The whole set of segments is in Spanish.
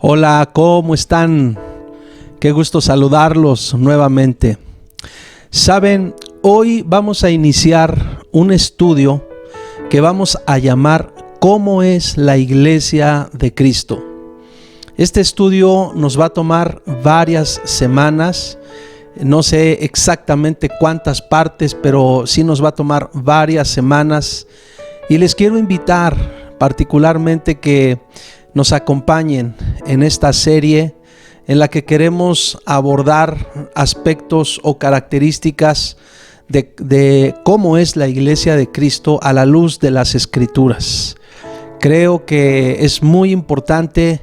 Hola, ¿cómo están? Qué gusto saludarlos nuevamente. Saben, hoy vamos a iniciar un estudio que vamos a llamar ¿Cómo es la Iglesia de Cristo? Este estudio nos va a tomar varias semanas. No sé exactamente cuántas partes, pero sí nos va a tomar varias semanas. Y les quiero invitar particularmente que nos acompañen en esta serie en la que queremos abordar aspectos o características de cómo es la Iglesia de Cristo a la luz de las Escrituras. Creo que es muy importante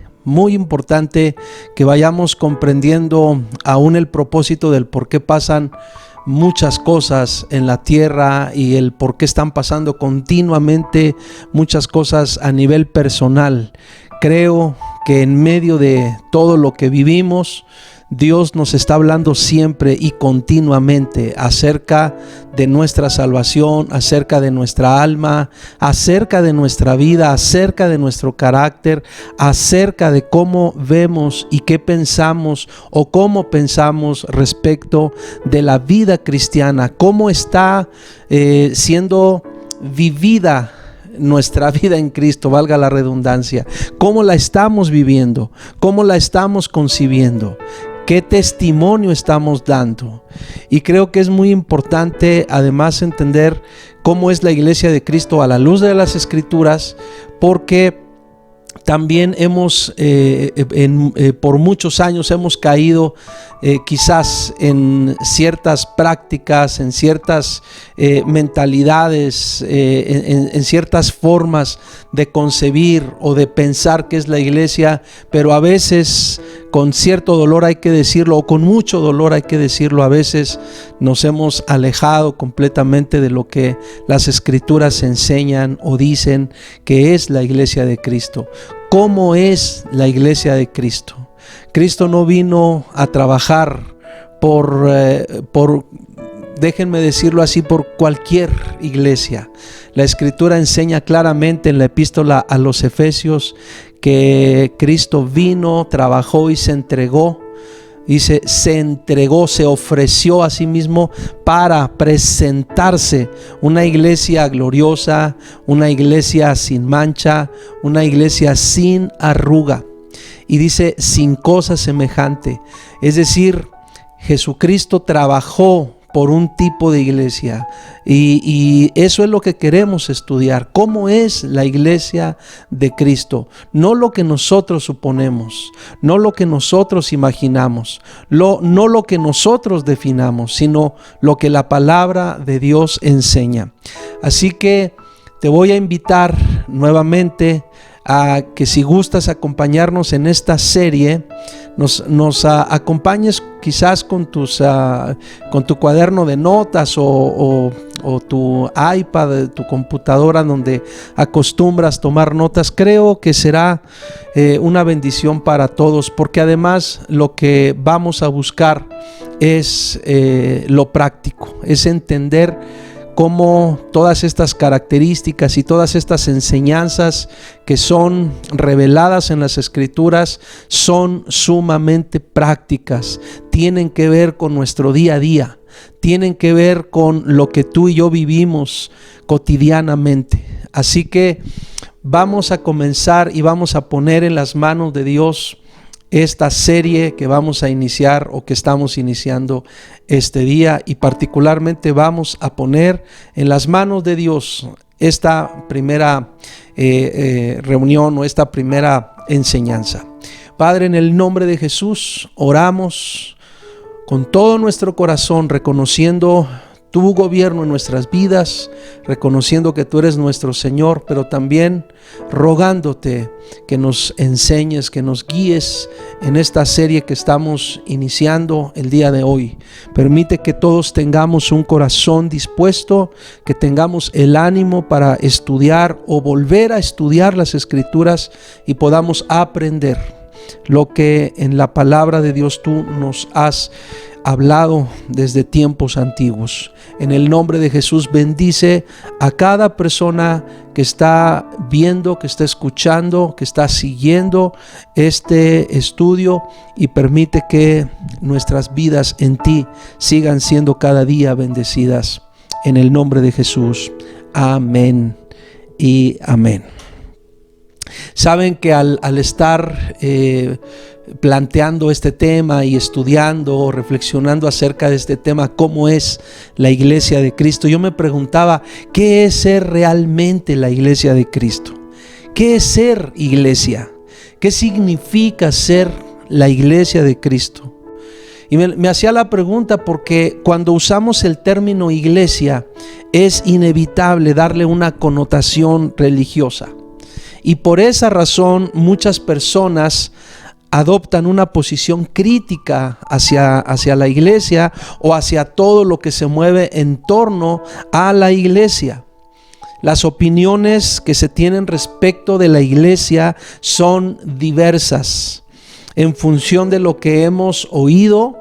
que vayamos comprendiendo aún el propósito del por qué pasan muchas cosas en la tierra y el por qué están pasando continuamente muchas cosas a nivel personal. Creo que en medio de todo lo que vivimos, Dios nos está hablando siempre y continuamente acerca de nuestra salvación, acerca de nuestra alma, acerca de nuestra vida, acerca de nuestro carácter, acerca de cómo vemos y qué pensamos o cómo pensamos respecto de la vida cristiana, cómo está siendo vivida nuestra vida en Cristo, valga la redundancia, cómo la estamos viviendo, cómo la estamos concibiendo, qué testimonio estamos dando. Y creo que es muy importante además entender cómo es la Iglesia de Cristo a la luz de las Escrituras, porque también por muchos años hemos caído quizás en ciertas prácticas, en ciertas mentalidades, en ciertas formas de concebir o de pensar que es la iglesia, pero a veces con cierto dolor hay que decirlo, o con mucho dolor hay que decirlo, a veces nos hemos alejado completamente de lo que las Escrituras enseñan o dicen que es la Iglesia de Cristo. ¿Cómo es la Iglesia de Cristo? Cristo no vino a trabajar por déjenme decirlo así, por cualquier iglesia. La Escritura enseña claramente en la epístola a los Efesios que Cristo vino, trabajó y se entregó. Dice, se ofreció a sí mismo para presentarse una iglesia gloriosa, una iglesia sin mancha, una iglesia sin arruga. Y dice, sin cosa semejante. Es decir, Jesucristo trabajó por un tipo de iglesia, y eso es lo que queremos estudiar. ¿Cómo es la Iglesia de Cristo? No lo que nosotros suponemos, no lo que nosotros imaginamos, no lo que nosotros definamos, sino lo que la palabra de Dios enseña. Así que te voy a invitar nuevamente a que, si gustas acompañarnos en esta serie, nos acompañes quizás con tu cuaderno de notas o tu iPad, tu computadora donde acostumbras tomar notas. Creo que será una bendición para todos, porque además lo que vamos a buscar es lo práctico, es entender cómo todas estas características y todas estas enseñanzas que son reveladas en las Escrituras son sumamente prácticas, tienen que ver con nuestro día a día, tienen que ver con lo que tú y yo vivimos cotidianamente. Así que vamos a comenzar y vamos a poner en las manos de Dios esta serie que vamos a iniciar o que estamos iniciando este día, y particularmente vamos a poner en las manos de Dios esta primera reunión o esta primera enseñanza. Padre, en el nombre de Jesús oramos con todo nuestro corazón, reconociendo tu gobierno en nuestras vidas, reconociendo que tú eres nuestro Señor, pero también rogándote que nos enseñes, que nos guíes en esta serie que estamos iniciando el día de hoy. Permite que todos tengamos un corazón dispuesto, que tengamos el ánimo para estudiar o volver a estudiar las Escrituras y podamos aprender lo que en la palabra de Dios tú nos has hablado desde tiempos antiguos. En el nombre de Jesús, bendice a cada persona que está viendo, que está escuchando, que está siguiendo este estudio, y permite que nuestras vidas en ti sigan siendo cada día bendecidas. En el nombre de Jesús. Amén y amén. Saben que al estar planteando este tema y estudiando, reflexionando acerca de este tema, cómo es la iglesia de Cristo, yo me preguntaba, ¿qué es ser realmente la iglesia de Cristo? ¿Qué es ser iglesia? ¿Qué significa ser la iglesia de Cristo? Y me hacía la pregunta porque cuando usamos el término iglesia es inevitable darle una connotación religiosa. Y por esa razón muchas personas adoptan una posición crítica hacia la iglesia o hacia todo lo que se mueve en torno a la iglesia. Las opiniones que se tienen respecto de la iglesia son diversas en función de lo que hemos oído,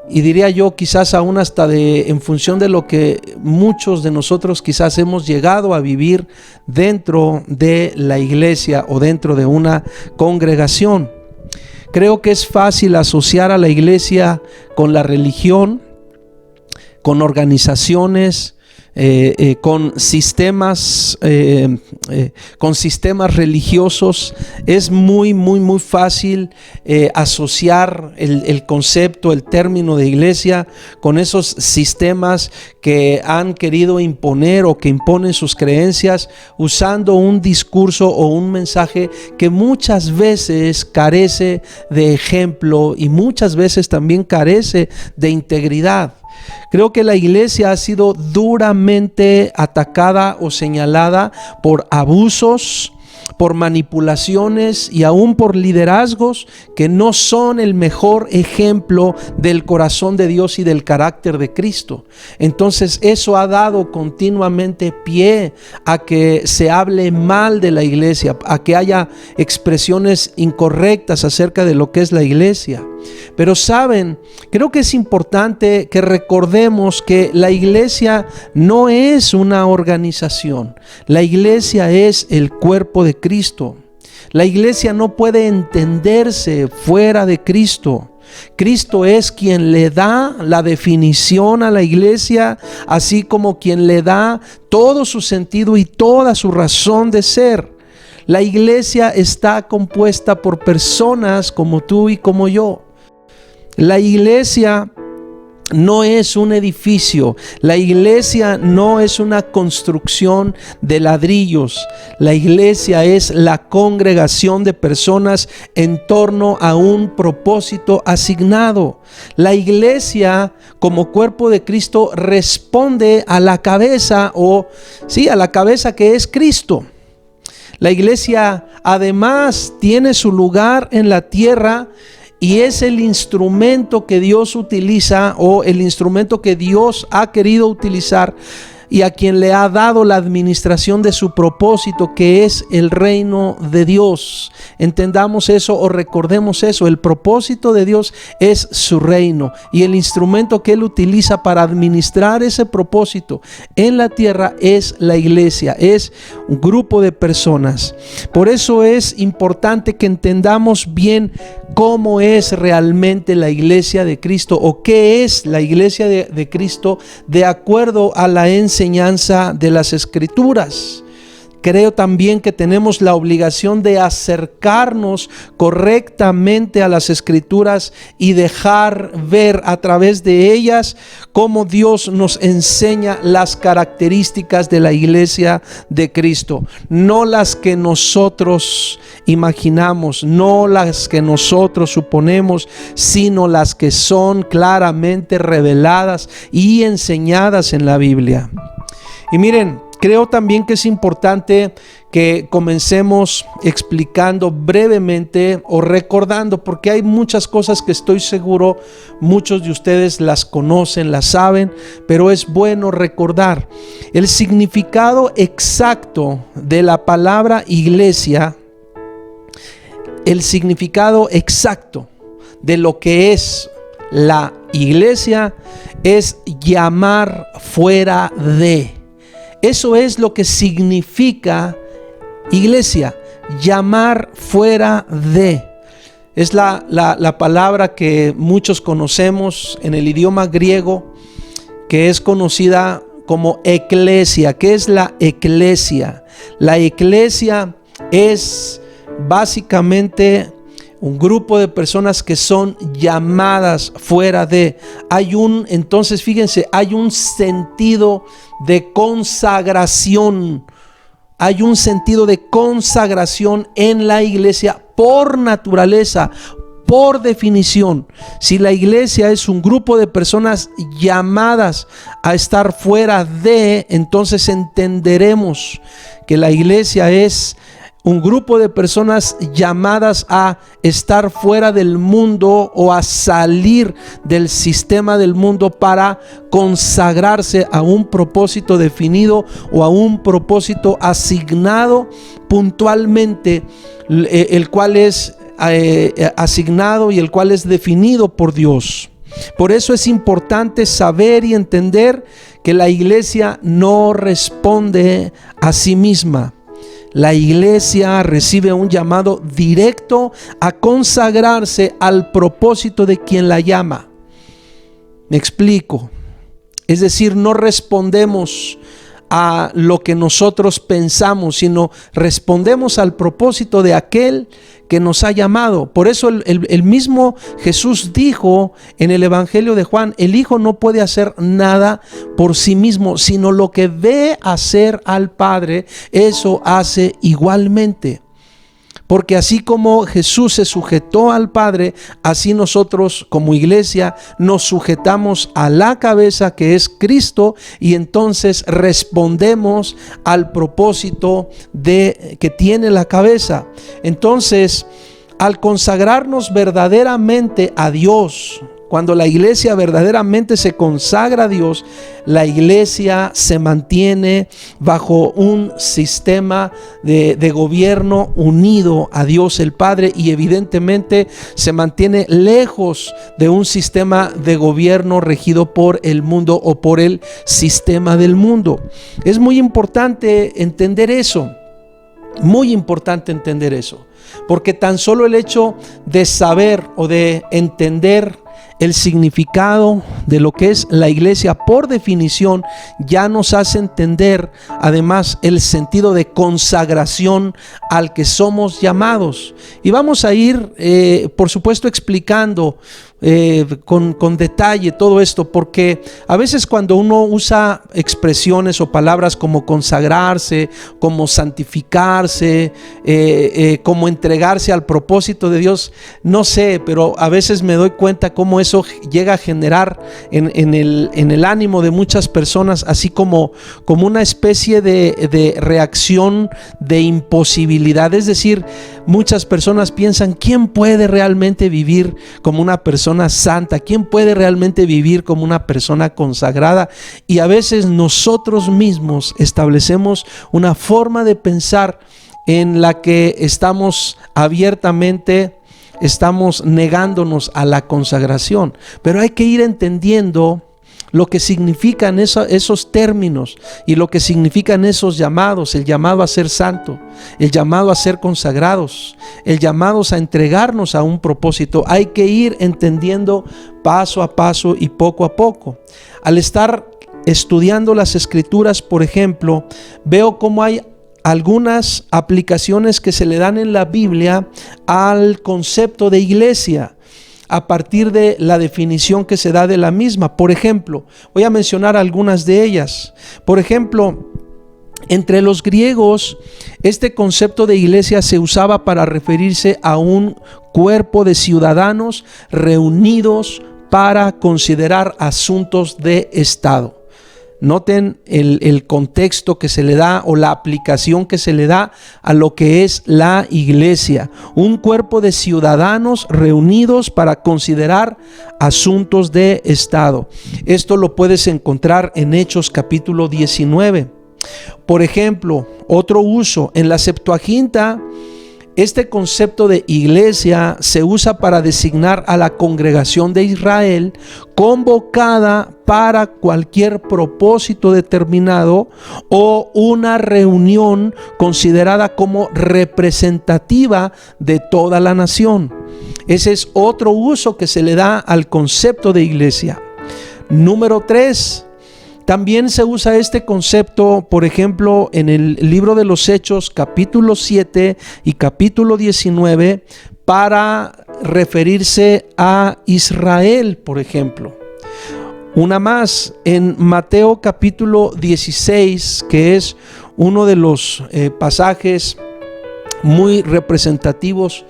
y diría yo quizás aún hasta en función de lo que muchos de nosotros quizás hemos llegado a vivir dentro de la iglesia o dentro de una congregación. Creo que es fácil asociar a la iglesia con la religión, con organizaciones, con sistemas religiosos. Es muy fácil asociar el concepto, el término de iglesia con esos sistemas que han querido imponer o que imponen sus creencias, usando un discurso o un mensaje que muchas veces carece de ejemplo y muchas veces también carece de integridad. Creo que la iglesia ha sido duramente atacada o señalada por abusos, por manipulaciones y aún por liderazgos que no son el mejor ejemplo del corazón de Dios y del carácter de Cristo. Entonces eso ha dado continuamente pie a que se hable mal de la iglesia, a que haya expresiones incorrectas acerca de lo que es la iglesia. Pero saben, creo que es importante que recordemos que la iglesia no es una organización. La iglesia es el cuerpo de Cristo. La iglesia no puede entenderse fuera de Cristo. Cristo es quien le da la definición a la iglesia, así como quien le da todo su sentido y toda su razón de ser. La iglesia está compuesta por personas como tú y como yo. La iglesia no es un edificio, la iglesia no es una construcción de ladrillos. La iglesia es la congregación de personas en torno a un propósito asignado. La iglesia, como cuerpo de Cristo, responde a la cabeza, a la cabeza que es Cristo. La iglesia además tiene su lugar en la tierra y es el instrumento que Dios utiliza, o el instrumento que Dios ha querido utilizar y a quien le ha dado la administración de su propósito, que es el reino de Dios. Entendamos eso o recordemos eso. El propósito de Dios es su reino, y el instrumento que Él utiliza para administrar ese propósito en la tierra es la iglesia, es un grupo de personas. Por eso es importante que entendamos bien cómo es realmente la iglesia de Cristo, o qué es la iglesia de Cristo de acuerdo a la enseñanza de las Escrituras. Creo también que tenemos la obligación de acercarnos correctamente a las Escrituras y dejar ver a través de ellas cómo Dios nos enseña las características de la iglesia de Cristo. No las que nosotros imaginamos, no las que nosotros suponemos, sino las que son claramente reveladas y enseñadas en la Biblia. Y miren, creo también que es importante que comencemos explicando brevemente o recordando, porque hay muchas cosas que estoy seguro muchos de ustedes las conocen, las saben, pero es bueno recordar el significado exacto de la palabra iglesia, el significado exacto de lo que es la iglesia es llamar fuera de. Eso es lo que significa iglesia, llamar fuera de. Es la palabra que muchos conocemos en el idioma griego, que es conocida como eclesia. ¿Qué es la eclesia? La eclesia es básicamente un grupo de personas que son llamadas fuera de. Entonces fíjense, hay un sentido de consagración. Hay un sentido de consagración en la iglesia por naturaleza, por definición. Si la iglesia es un grupo de personas llamadas a estar fuera de, entonces entenderemos que la iglesia es un grupo de personas llamadas a estar fuera del mundo o a salir del sistema del mundo para consagrarse a un propósito definido o a un propósito asignado puntualmente, el cual es asignado y el cual es definido por Dios. Por eso es importante saber y entender que la iglesia no responde a sí misma. La iglesia recibe un llamado directo a consagrarse al propósito de quien la llama. Me explico. Es decir, no respondemos a lo que nosotros pensamos, sino respondemos al propósito de aquel que nos ha llamado. Por eso el mismo Jesús dijo en el Evangelio de Juan: el Hijo no puede hacer nada por sí mismo, sino lo que ve hacer al Padre, eso hace igualmente. Porque así como Jesús se sujetó al Padre, así nosotros como iglesia nos sujetamos a la cabeza, que es Cristo, y entonces respondemos al propósito que tiene la cabeza. Entonces, al consagrarnos verdaderamente a Dios, cuando la iglesia verdaderamente se consagra a Dios, la iglesia se mantiene bajo un sistema de gobierno unido a Dios el Padre, y evidentemente se mantiene lejos de un sistema de gobierno regido por el mundo o por el sistema del mundo. Es muy importante entender eso. Muy importante entender eso, porque tan solo el hecho de saber o de entender el significado de lo que es la iglesia por definición ya nos hace entender además el sentido de consagración al que somos llamados. Y vamos a ir por supuesto explicando con detalle todo esto, porque a veces cuando uno usa expresiones o palabras como consagrarse, como santificarse, como entregarse al propósito de Dios, no sé, pero a veces me doy cuenta cómo eso llega a generar en el ánimo de muchas personas así como una especie de reacción de imposibilidad. Es decir, muchas personas piensan: ¿quién puede realmente vivir como una persona santa? ¿Quién puede realmente vivir como una persona consagrada? Y a veces nosotros mismos establecemos una forma de pensar en la que estamos negándonos a la consagración. Pero hay que ir entendiendo lo que significan esos términos y lo que significan esos llamados: el llamado a ser santo, el llamado a ser consagrados, el llamado a entregarnos a un propósito. Hay que ir entendiendo paso a paso y poco a poco. Al estar estudiando las Escrituras, por ejemplo, veo cómo hay algunas aplicaciones que se le dan en la Biblia al concepto de iglesia a partir de la definición que se da de la misma. Por ejemplo, voy a mencionar algunas de ellas. Por ejemplo, entre los griegos, este concepto de iglesia se usaba para referirse a un cuerpo de ciudadanos reunidos para considerar asuntos de Estado. Noten el contexto que se le da o la aplicación que se le da a lo que es la iglesia. Un cuerpo de ciudadanos reunidos para considerar asuntos de Estado. Esto lo puedes encontrar en Hechos capítulo 19. Por ejemplo, otro uso en la Septuaginta, Este concepto de iglesia se usa para designar a la congregación de Israel convocada para cualquier propósito determinado o una reunión considerada como representativa de toda la nación. Ese es otro uso que se le da al concepto de iglesia. Número 3. También se usa este concepto, por ejemplo, en el libro de los Hechos, capítulo 7 y capítulo 19, para referirse a Israel, por ejemplo. Una más, en Mateo capítulo 16, que es uno de los pasajes muy representativos,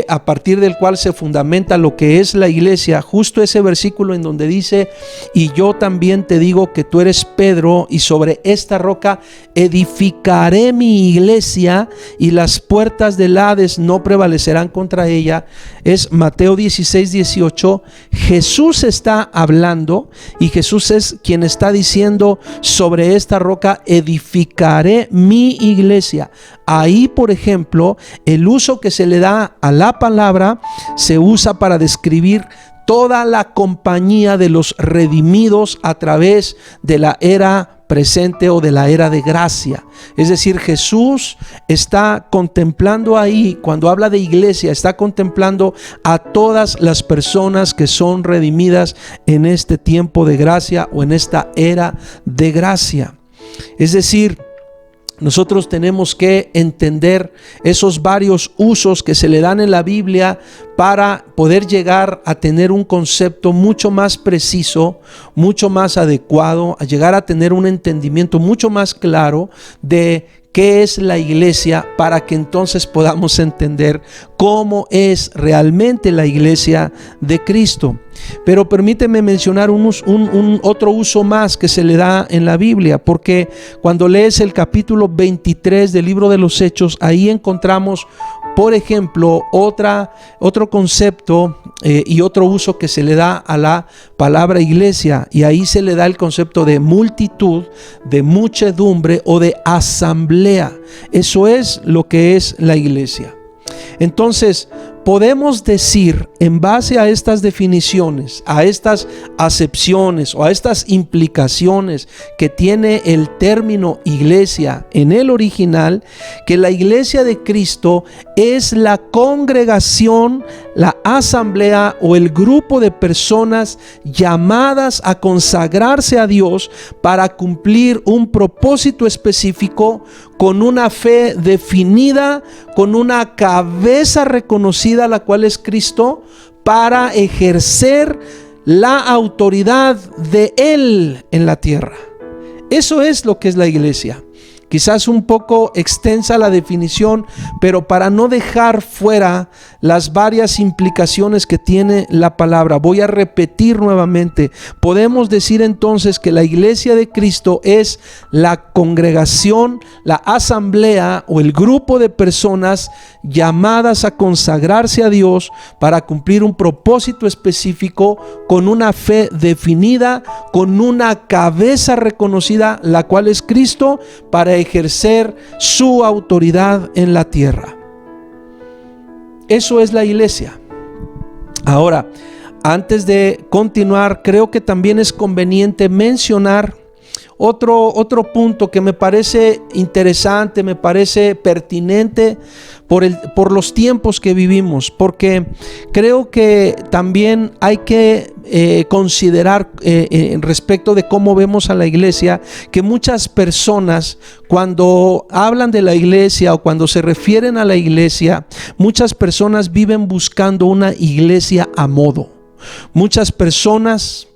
a partir del cual se fundamenta lo que es la iglesia, justo ese versículo en donde dice: y yo también te digo que tú eres Pedro, y sobre esta roca edificaré mi iglesia, y las puertas del Hades no prevalecerán contra ella. Es Mateo 16, 18. Jesús está hablando, y Jesús es quien está diciendo: sobre esta roca edificaré mi iglesia. Ahí, por ejemplo, el uso que se le da a la palabra se usa para describir toda la compañía de los redimidos a través de la era presente o de la era de gracia. Es decir, Jesús está contemplando ahí, cuando habla de iglesia, está contemplando a todas las personas que son redimidas en este tiempo de gracia o en esta era de gracia. Es decir, nosotros tenemos que entender esos varios usos que se le dan en la Biblia para poder llegar a tener un concepto mucho más preciso, mucho más adecuado, a llegar a tener un entendimiento mucho más claro de qué es la iglesia, para que entonces podamos entender cómo es realmente la iglesia de Cristo. Pero permíteme mencionar un otro uso más que se le da en la Biblia, porque cuando lees el capítulo 23 del libro de los Hechos, ahí encontramos, por ejemplo, otro concepto y otro uso que se le da a la palabra iglesia, y ahí se le da el concepto de multitud, de muchedumbre o de asamblea. Eso es lo que es la iglesia. Entonces, podemos decir, en base a estas definiciones, a estas acepciones o a estas implicaciones que tiene el término iglesia en el original, que la iglesia de Cristo es la congregación, la asamblea o el grupo de personas llamadas a consagrarse a Dios para cumplir un propósito específico, con una fe definida, con una cabeza reconocida, la cual es Cristo, para ejercer la autoridad de Él en la tierra. Eso es lo que es la iglesia. Quizás un poco extensa la definición, pero para no dejar fuera las varias implicaciones que tiene la palabra, voy a repetir nuevamente. Podemos decir entonces que la iglesia de Cristo es la congregación, la asamblea o el grupo de personas llamadas a consagrarse a Dios para cumplir un propósito específico, con una fe definida, con una cabeza reconocida, la cual es Cristo, para ejercer su autoridad en la tierra. Eso es la iglesia. Ahora, antes de continuar, creo que también es conveniente mencionar otro punto que me parece interesante, me parece pertinente por los tiempos que vivimos, porque creo que también hay que considerar respecto de cómo vemos a la iglesia, que muchas personas, cuando hablan de la iglesia o cuando se refieren a la iglesia, muchas personas viven buscando una iglesia a modo. Muchas personas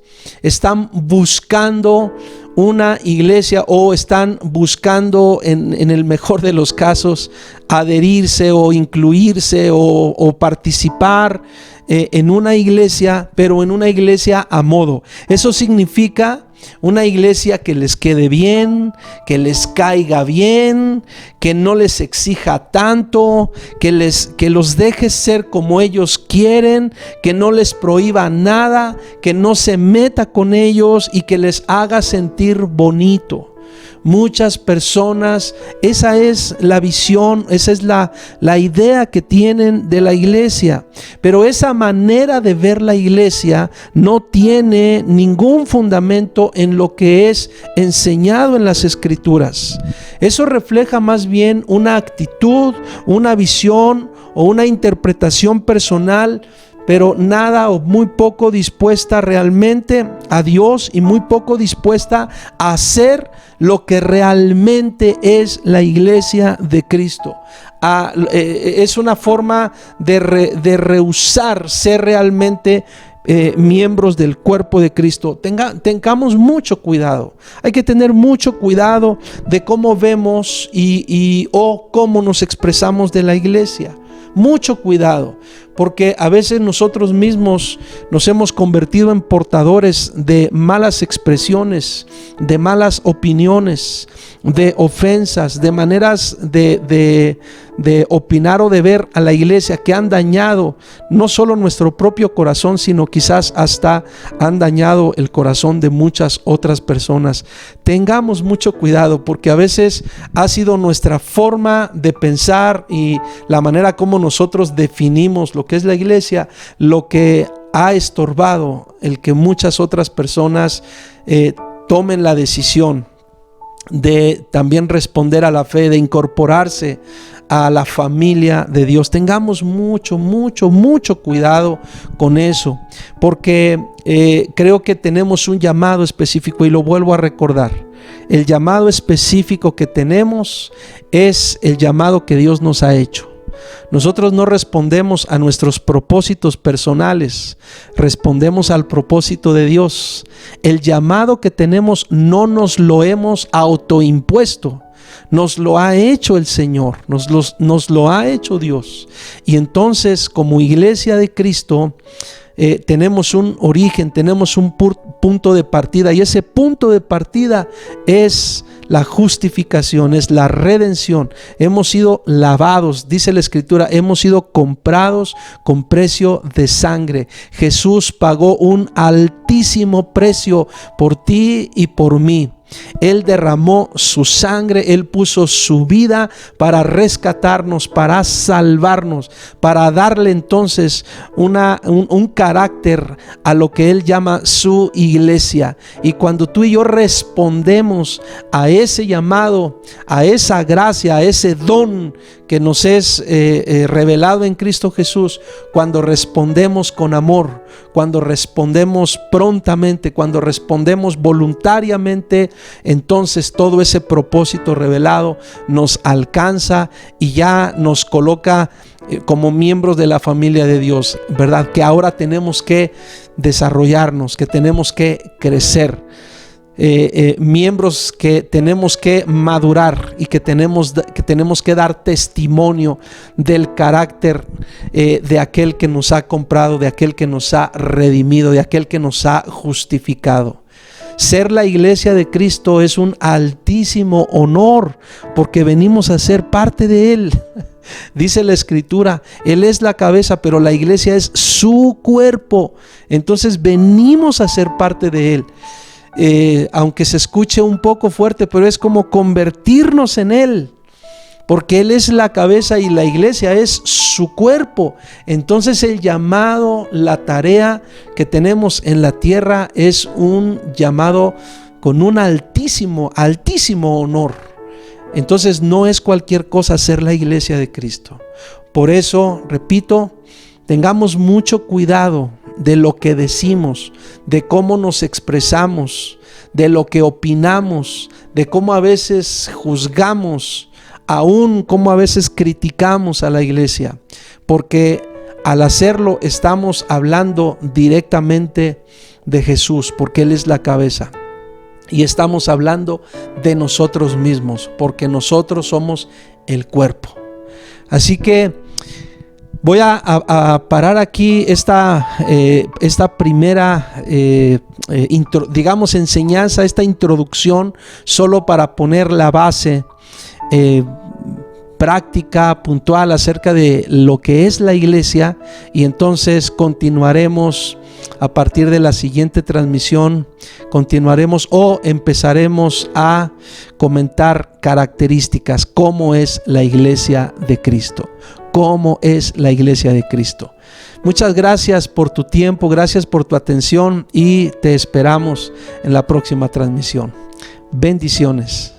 están buscando una iglesia, o están buscando, en el mejor de los casos, adherirse o incluirse o participar en una iglesia, pero en una iglesia a modo. Eso significa una iglesia que les quede bien, que les caiga bien, que no les exija tanto, que los deje ser como ellos quieren, que no les prohíba nada, que no se meta con ellos y que les haga sentir bonito. Muchas personas, esa es la visión, esa es la idea que tienen de la iglesia. Pero esa manera de ver la iglesia no tiene ningún fundamento en lo que es enseñado en las Escrituras. Eso refleja más bien una actitud, una visión o una interpretación personal, pero nada o muy poco dispuesta realmente a Dios y muy poco dispuesta a hacer lo que realmente es la iglesia de Cristo. Es una forma de rehusar ser realmente miembros del cuerpo de Cristo. Tengamos mucho cuidado. Hay que tener mucho cuidado de cómo vemos o cómo nos expresamos de la iglesia. Mucho cuidado, porque a veces nosotros mismos nos hemos convertido en portadores de malas expresiones, de malas opiniones, de ofensas, de maneras de opinar o de ver a la iglesia que han dañado no solo nuestro propio corazón, sino quizás hasta han dañado el corazón de muchas otras personas. Tengamos mucho cuidado, porque a veces ha sido nuestra forma de pensar y la manera como nosotros definimos lo que es la iglesia lo que ha estorbado el que muchas otras personas tomen la decisión de también responder a la fe, de incorporarse a la familia de Dios. Tengamos mucho cuidado con eso, porque creo que tenemos un llamado específico, y lo vuelvo a recordar. El llamado específico que tenemos es el llamado que Dios nos ha hecho. Nosotros no respondemos a nuestros propósitos personales, respondemos al propósito de Dios. El llamado que tenemos no nos lo hemos autoimpuesto, nos lo ha hecho el Señor, nos lo ha hecho Dios. Y entonces, como iglesia de Cristo, tenemos un origen, tenemos un punto de partida, y ese punto de partida es la justificación, es la redención. Hemos sido lavados, dice la Escritura, hemos sido comprados con precio de sangre. Jesús pagó un altísimo precio por ti y por mí. Él derramó su sangre, Él puso su vida para rescatarnos, para salvarnos, para darle entonces un carácter a lo que Él llama su iglesia. Y cuando tú y yo respondemos a ese llamado, a esa gracia, a ese don que nos es revelado en Cristo Jesús, cuando respondemos con amor, cuando respondemos prontamente, cuando respondemos voluntariamente, entonces todo ese propósito revelado nos alcanza y ya nos coloca como miembros de la familia de Dios, ¿verdad? Que ahora tenemos que desarrollarnos, que tenemos que crecer. Miembros que tenemos que madurar y que tenemos que dar testimonio del carácter de aquel que nos ha comprado, de aquel que nos ha redimido, de aquel que nos ha justificado. Ser la iglesia de Cristo es un altísimo honor, porque venimos a ser parte de Él. Dice la Escritura, Él es la cabeza, pero la iglesia es su cuerpo. Entonces venimos a ser parte de Él. Aunque se escuche un poco fuerte, pero es como convertirnos en Él, porque Él es la cabeza y la iglesia es su cuerpo. Entonces el llamado, la tarea que tenemos en la tierra es un llamado con un altísimo honor. Entonces no es cualquier cosa ser la iglesia de Cristo. Por eso, repito, tengamos mucho cuidado de lo que decimos, de cómo nos expresamos, de lo que opinamos, de cómo a veces juzgamos, aún cómo a veces criticamos a la iglesia, porque al hacerlo estamos hablando directamente de Jesús, porque Él es la cabeza, y estamos hablando de nosotros mismos, porque nosotros somos el cuerpo. Así que voy a parar aquí esta primera, digamos, enseñanza, esta introducción, solo para poner la base práctica, puntual acerca de lo que es la iglesia, y entonces continuaremos a partir de la siguiente transmisión. Continuaremos o empezaremos a comentar características, cómo es la iglesia de Cristo, cómo es la iglesia de Cristo. Muchas gracias por tu tiempo, gracias por tu atención y te esperamos en la próxima transmisión. Bendiciones.